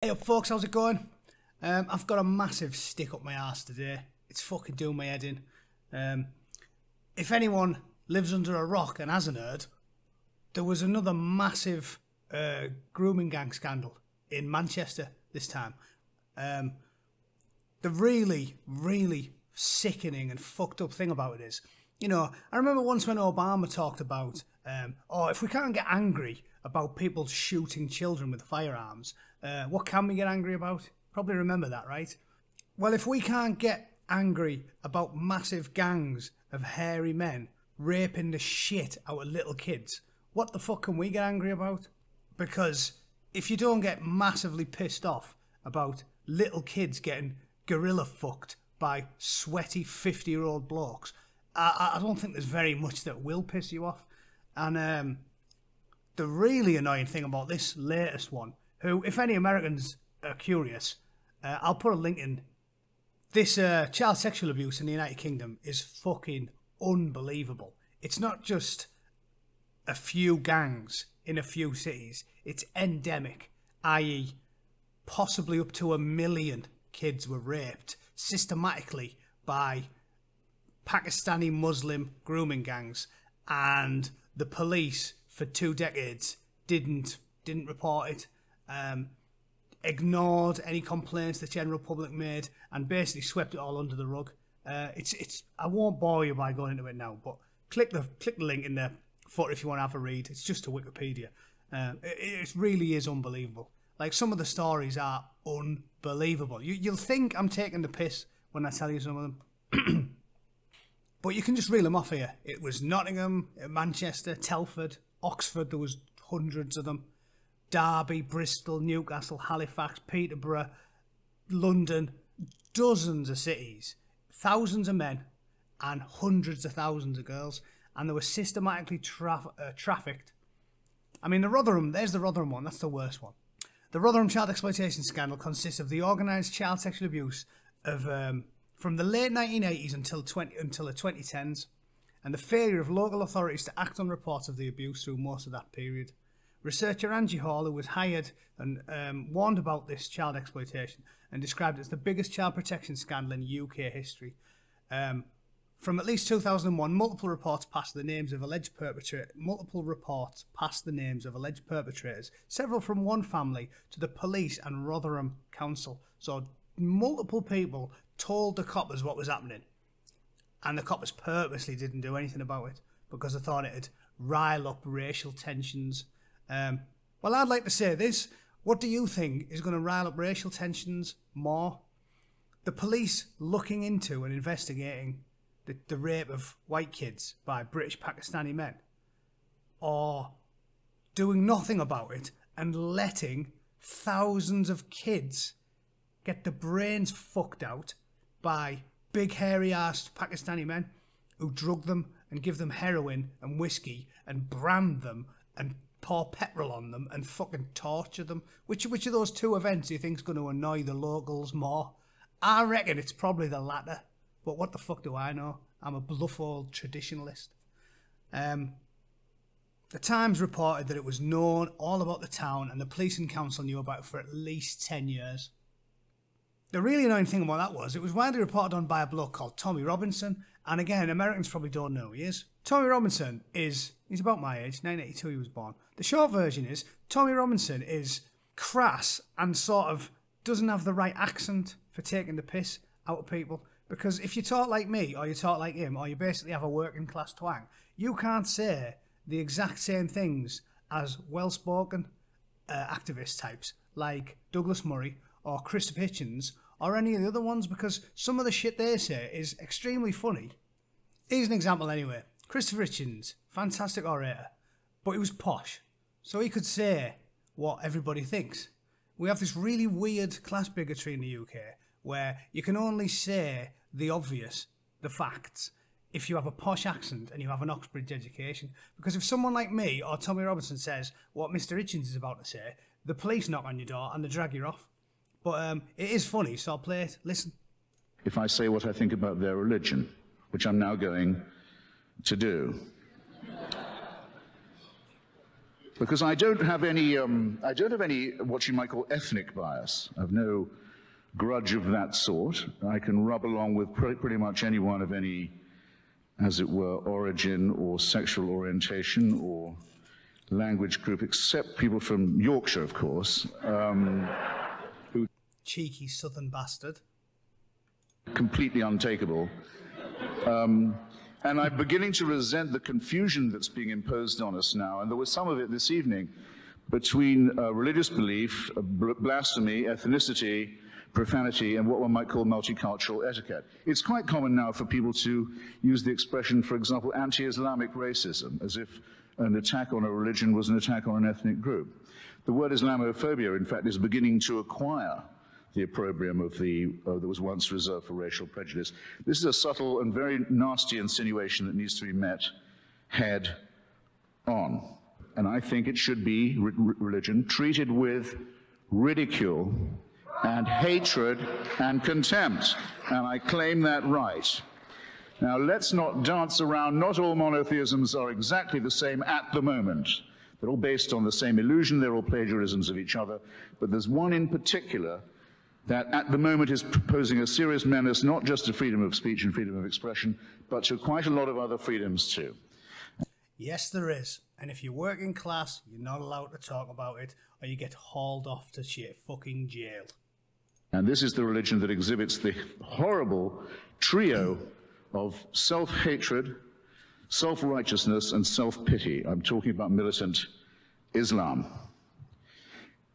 Hey up folks, how's it going? I've got a massive stick up my arse today. It's fucking doing my head in. If anyone lives under a rock and hasn't heard, there was another massive grooming gang scandal in Manchester this time. The really, really sickening and fucked up thing about it is, you know, I remember once when Obama talked about, if we can't get angry about people shooting children with firearms, what can we get angry about? Probably remember that, right? Well, if we can't get angry about massive gangs of hairy men raping the shit out of little kids, what the fuck can we get angry about? Because if you don't get massively pissed off about little kids getting gorilla fucked by sweaty 50-year-old blokes, I don't think there's very much that will piss you off. And the really annoying thing about this latest one, who, if any Americans are curious, I'll put a link in. This child sexual abuse in the United Kingdom is fucking unbelievable. It's not just a few gangs in a few cities. It's endemic, i.e. possibly up to 1 million kids were raped systematically by Pakistani Muslim grooming gangs, and the police for 2 decades didn't report it, ignored any complaints the general public made, and basically swept it all under the rug. I won't bore you by going into it now, but click the link in the footer if you want to have a read. It's just a Wikipedia. It really is unbelievable. Like, some of the stories are unbelievable. You'll think I'm taking the piss when I tell you some of them. But you can just reel them off here. It was Nottingham, Manchester, Telford, Oxford, there was hundreds of them. Derby, Bristol, Newcastle, Halifax, Peterborough, London, dozens of cities, thousands of men and hundreds of thousands of girls. And they were systematically trafficked. I mean, there's the Rotherham one, that's the worst one. The Rotherham child exploitation scandal consists of the organised child sexual abuse of from the late 1980s until the 2010s, and the failure of local authorities to act on reports of the abuse through most of that period. Researcher Angie Hall, who was hired and warned about this child exploitation and described it as the biggest child protection scandal in UK history. From at least 2001, multiple reports passed the names of alleged perpetrators, several from one family to the police and Rotherham Council. So multiple people told the coppers what was happening, and the coppers purposely didn't do anything about it because they thought it'd rile up racial tensions. Well, I'd like to say this. What do you think is going to rile up racial tensions more? The police looking into and investigating the rape of white kids by British Pakistani men, or doing nothing about it and letting thousands of kids get the brains fucked out by big hairy-arsed Pakistani men who drug them and give them heroin and whiskey and brand them and pour petrol on them and fucking torture them? Which of those two events do you think is going to annoy the locals more? I reckon it's probably the latter. But what the fuck do I know? I'm a bluff old traditionalist. The Times reported that it was known all about the town and the police and council knew about it for at least 10 years. The really annoying thing about that was it was widely reported on by a bloke called Tommy Robinson, and again, Americans probably don't know who he is. Tommy Robinson he's about my age, 1982 he was born. The short version is, Tommy Robinson is crass and sort of doesn't have the right accent for taking the piss out of people. Because if you talk like me, or you talk like him, or you basically have a working class twang, you can't say the exact same things as well-spoken activist types like Douglas Murray or Christopher Hitchens or any of the other ones, because some of the shit they say is extremely funny. Here's an example anyway. Christopher Hitchens, fantastic orator, but he was posh, so he could say what everybody thinks. We have this really weird class bigotry in the UK where you can only say the obvious, the facts, if you have a posh accent and you have an Oxbridge education. Because if someone like me or Tommy Robinson says what Mr. Hitchens is about to say, the police knock on your door and they drag you off. But it is funny, so I'll play it. Listen. If I say what I think about their religion, which I'm now going to do. because I don't have any what you might call ethnic bias. I've no grudge of that sort. I can rub along with pretty much anyone of any, as it were, origin or sexual orientation or language group, except people from Yorkshire, of course, who cheeky southern bastard. Completely untakeable. And I'm beginning to resent the confusion that's being imposed on us now, and there was some of it this evening, between religious belief, blasphemy, ethnicity, profanity, and what one might call multicultural etiquette. It's quite common now for people to use the expression, for example, anti-Islamic racism, as if an attack on a religion was an attack on an ethnic group. The word Islamophobia, in fact, is beginning to acquire the opprobrium of that was once reserved for racial prejudice. This is a subtle and very nasty insinuation that needs to be met head on. And I think it should be, religion, treated with ridicule and hatred and contempt. And I claim that right. Now, let's not dance around. Not all monotheisms are exactly the same at the moment. They're all based on the same illusion. They're all plagiarisms of each other. But there's one in particular that at the moment is posing a serious menace, not just to freedom of speech and freedom of expression, but to quite a lot of other freedoms too. Yes, there is. And if you're working class, you're not allowed to talk about it, or you get hauled off to shit fucking jail. And this is the religion that exhibits the horrible trio of self-hatred, self-righteousness, and self-pity. I'm talking about militant Islam.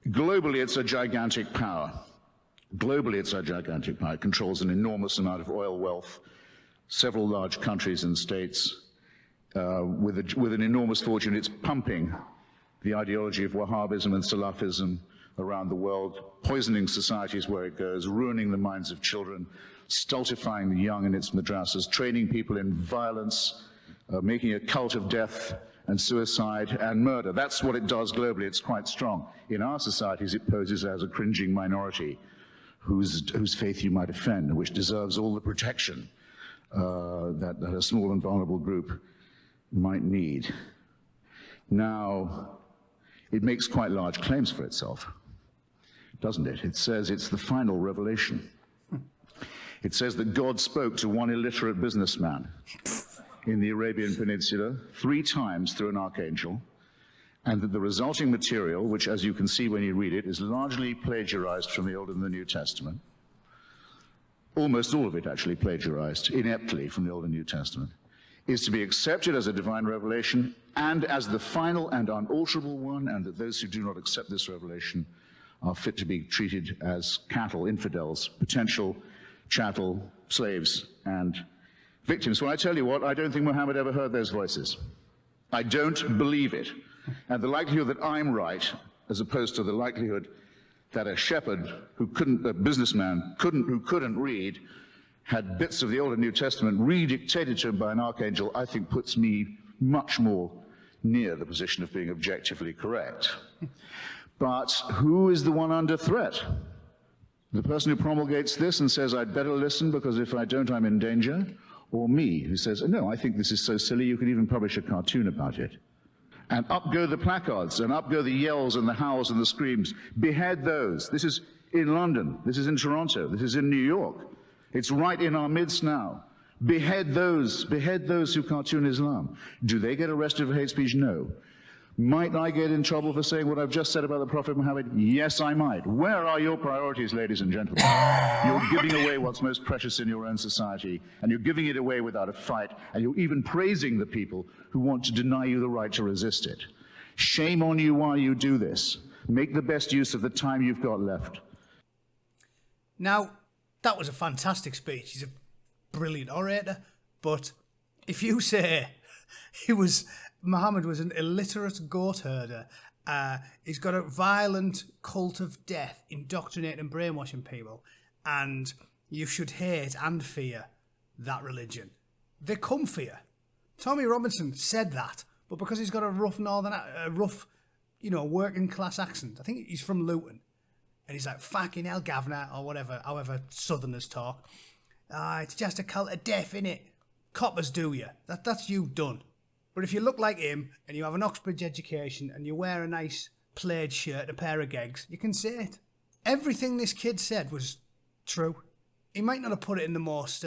Globally, it's a gigantic power. Globally, it's a gigantic power. It controls an enormous amount of oil wealth, several large countries and states, with an enormous fortune. It's pumping the ideology of Wahhabism and Salafism around the world, poisoning societies where it goes, ruining the minds of children, stultifying the young in its madrasas, training people in violence, making a cult of death and suicide and murder. That's what it does globally. It's quite strong. In our societies, it poses as a cringing minority whose faith you might offend, which deserves all the protection that a small and vulnerable group might need. Now, it makes quite large claims for itself, doesn't it? It says it's the final revelation. It says that God spoke to one illiterate businessman in the Arabian Peninsula 3 times through an archangel, and that the resulting material, which, as you can see when you read it, is largely plagiarized from the Old and the New Testament, almost all of it actually plagiarized ineptly from the Old and New Testament, is to be accepted as a divine revelation and as the final and unalterable one, and that those who do not accept this revelation are fit to be treated as cattle, infidels, potential chattel, slaves, and victims. Well, I tell you what, I don't think Muhammad ever heard those voices. I don't believe it. And the likelihood that I'm right, as opposed to the likelihood that a shepherd who couldn't, a businessman who couldn't read, had bits of the Old and New Testament redictated to him by an archangel, I think puts me much more near the position of being objectively correct. But who is the one under threat? The person who promulgates this and says, I'd better listen because if I don't, I'm in danger? Or me, who says, no, I think this is so silly you could even publish a cartoon about it? And up go the placards, and up go the yells and the howls and the screams. Behead those. This is in London. This is in Toronto. This is in New York. It's right in our midst now. Behead those who cartoon Islam. Do they get arrested for hate speech? No. Might I get in trouble for saying what I've just said about the Prophet Muhammad? Yes, I might. Where are your priorities, ladies and gentlemen? You're giving away what's most precious in your own society, and you're giving it away without a fight, and you're even praising the people who want to deny you the right to resist it. Shame on you while you do this. Make the best use of the time you've got left. Now, that was a fantastic speech. He's a brilliant orator, but if you say Muhammad was an illiterate goat herder, he's got a violent cult of death, indoctrinating and brainwashing people, and you should hate and fear that religion. They come for you. Tommy Robinson said that, but because he's got a rough working class accent, I think he's from Luton, and he's like, fucking hell, Governor, or whatever, however Southerners talk. It's just a cult of death, innit? Coppers do you. That's you done. But if you look like him and you have an Oxbridge education and you wear a nice plaid shirt and a pair of gigs, you can say it. Everything this kid said was true. He might not have put it in the most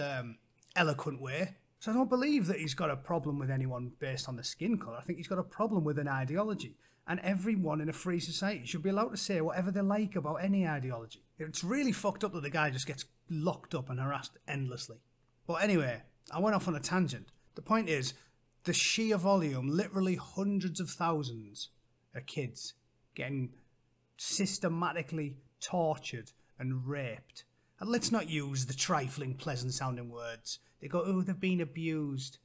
eloquent way. So I don't believe that he's got a problem with anyone based on the skin colour. I think he's got a problem with an ideology. And everyone in a free society should be allowed to say whatever they like about any ideology. It's really fucked up that the guy just gets locked up and harassed endlessly. But anyway, I went off on a tangent. The point is, the sheer volume, literally hundreds of thousands of kids getting systematically tortured and raped. And let's not use the trifling, pleasant-sounding words. They go, oh, they've been abused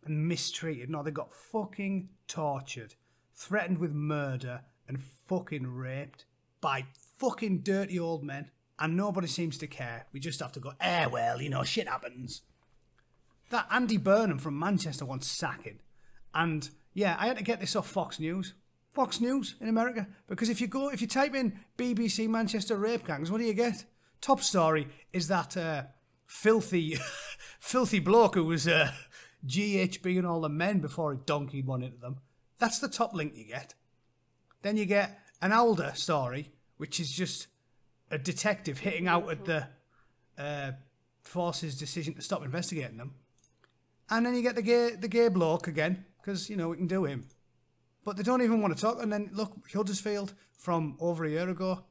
and mistreated. No, they got fucking tortured, threatened with murder and fucking raped by fucking dirty old men. And nobody seems to care. We just have to go, well, you know, shit happens. That Andy Burnham from Manchester wants sacking. And yeah, I had to get this off Fox News. Fox News in America. Because if you type in BBC Manchester rape gangs, what do you get? Top story is that filthy bloke who was GHB and all the men before he donkeyed one into them. That's the top link you get. Then you get an older story, which is just a detective hitting out at the force's decision to stop investigating them. And then you get the gay bloke again, because, you know, we can do him. But they don't even want to talk. And then, look, Huddersfield from over a year ago.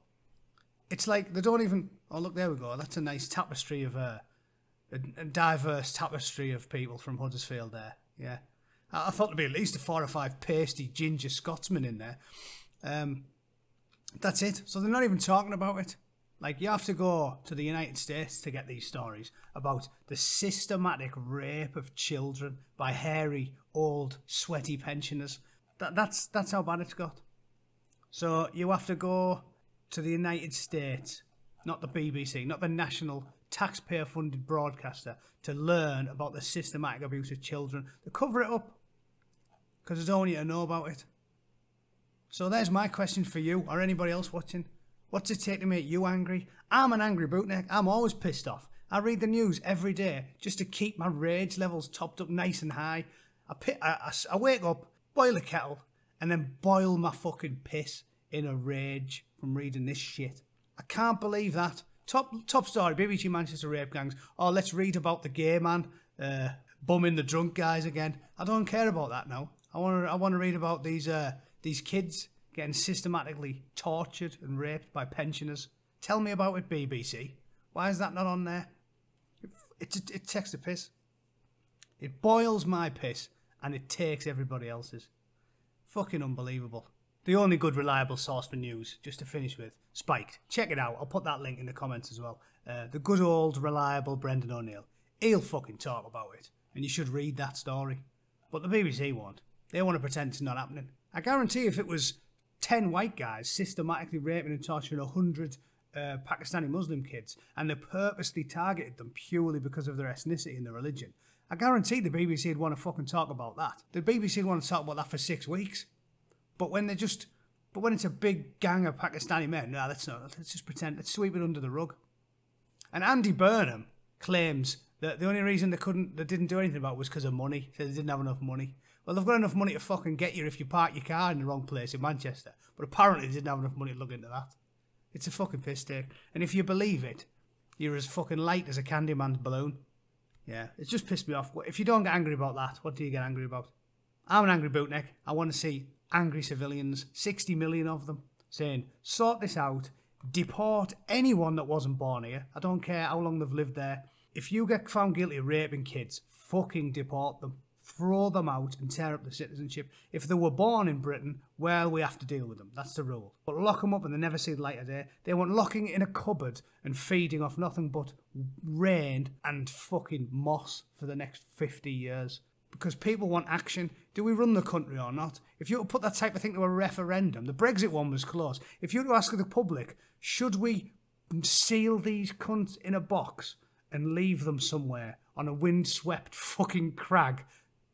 It's like they don't even... Oh, look, there we go. That's a nice tapestry of... a diverse tapestry of people from Huddersfield there. Yeah. I thought there'd be at least 4 or 5 pasty ginger Scotsmen in there. That's it. So they're not even talking about it. Like, you have to go to the United States to get these stories about the systematic rape of children by hairy, old, sweaty pensioners. That's how bad it's got. So you have to go to the United States, not the BBC, not the national taxpayer-funded broadcaster, to learn about the systematic abuse of children. They cover it up because they don't want you to know about it. So there's my question for you, or anybody else watching. What's it take to make you angry? I'm an angry bootneck. I'm always pissed off. I read the news every day just to keep my rage levels topped up nice and high. I wake up, boil a kettle, and then boil my fucking piss in a rage from reading this shit. I can't believe that. Top story, BBC Manchester rape gangs. Oh, let's read about the gay man bumming the drunk guys again. I don't care about that now. I want to read about these kids getting systematically tortured and raped by pensioners. Tell me about it, BBC. Why is that not on there? It takes the piss. It boils my piss and it takes everybody else's. Fucking unbelievable. The only good reliable source for news, just to finish with, Spiked. Check it out. I'll put that link in the comments as well. The good old reliable Brendan O'Neill. He'll fucking talk about it. And you should read that story. But the BBC won't. They want to pretend it's not happening. I guarantee if it was 10 white guys systematically raping and torturing 100 Pakistani Muslim kids, and they purposely targeted them purely because of their ethnicity and their religion, I guarantee the BBC would want to fucking talk about that. The BBC would want to talk about that for 6 weeks. But when it's a big gang of Pakistani men, no, let's just pretend, let's sweep it under the rug. And Andy Burnham claims that the only reason they didn't do anything about it was because of money. Said they didn't have enough money. Well, they've got enough money to fucking get you if you park your car in the wrong place in Manchester. But apparently they didn't have enough money to look into that. It's a fucking piss take. And if you believe it, you're as fucking light as a Candyman's balloon. Yeah, it's just pissed me off. If you don't get angry about that, what do you get angry about? I'm an angry bootneck. I want to see angry civilians, 60 million of them, saying, sort this out, deport anyone that wasn't born here. I don't care how long they've lived there. If you get found guilty of raping kids, fucking deport them. Throw them out and tear up the citizenship. If they were born in Britain, well, we have to deal with them. That's the rule. But lock them up and they never see the light of day. They want locking in a cupboard and feeding off nothing but rain and fucking moss for the next 50 years. Because people want action. Do we run the country or not? If you were to put that type of thing to a referendum, the Brexit one was close. If you were to ask the public, should we seal these cunts in a box and leave them somewhere on a windswept fucking crag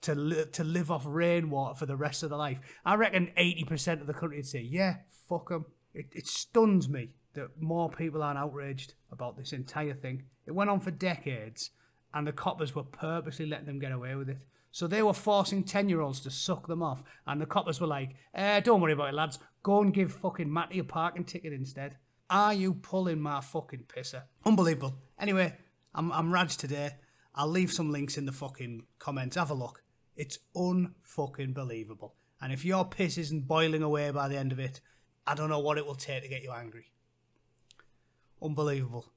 to live off rainwater for the rest of their life? I reckon 80% of the country would say, yeah, fuck them. It stuns me that more people aren't outraged about this entire thing. It went on for decades and the coppers were purposely letting them get away with it. So they were forcing 10-year-olds to suck them off, and the coppers were like, don't worry about it, lads. Go and give fucking Matty a parking ticket instead. Are you pulling my fucking pisser? Unbelievable. Anyway, I'm Raj today. I'll leave some links in the fucking comments. Have a look. It's unfucking believable. And if your piss isn't boiling away by the end of it, I don't know what it will take to get you angry. Unbelievable.